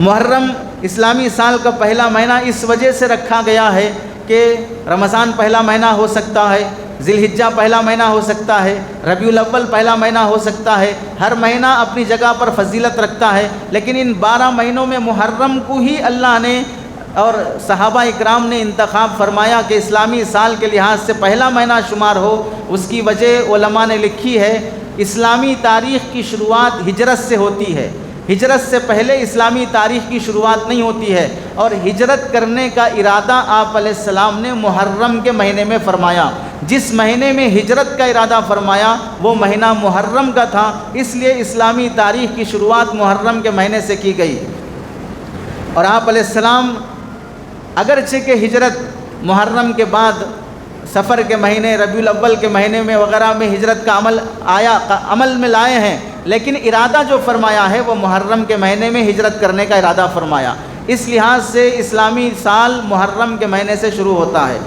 محرم اسلامی سال کا پہلا مہینہ اس وجہ سے رکھا گیا ہے کہ رمضان پہلا مہینہ ہو سکتا ہے، ذی الحجہ پہلا مہینہ ہو سکتا ہے، ربیع الاول پہلا مہینہ ہو سکتا ہے، ہر مہینہ اپنی جگہ پر فضیلت رکھتا ہے، لیکن ان 12 مہینوں میں محرم کو ہی اللہ نے اور صحابہ اکرام نے انتخاب فرمایا کہ اسلامی سال کے لحاظ سے پہلا مہینہ شمار ہو۔ اس کی وجہ علماء نے لکھی ہے، اسلامی تاریخ کی شروعات ہجرت سے ہوتی ہے، ہجرت سے پہلے اسلامی تاریخ کی شروعات نہیں ہوتی ہے، اور ہجرت کرنے کا ارادہ آپ علیہ السلام نے محرم کے مہینے میں فرمایا۔ جس مہینے میں ہجرت کا ارادہ فرمایا وہ مہینہ محرم کا تھا، اس لیے اسلامی تاریخ کی شروعات محرم کے مہینے سے کی گئی۔ اور آپ علیہ السلام اگرچہ کہ ہجرت محرم کے بعد سفر کے مہینے، ربیع الاول کے مہینے میں وغیرہ میں ہجرت کا عمل میں لائے ہیں، لیکن ارادہ جو فرمایا ہے وہ محرم کے مہینے میں ہجرت کرنے کا ارادہ فرمایا۔ اس لحاظ سے اسلامی سال محرم کے مہینے سے شروع ہوتا ہے۔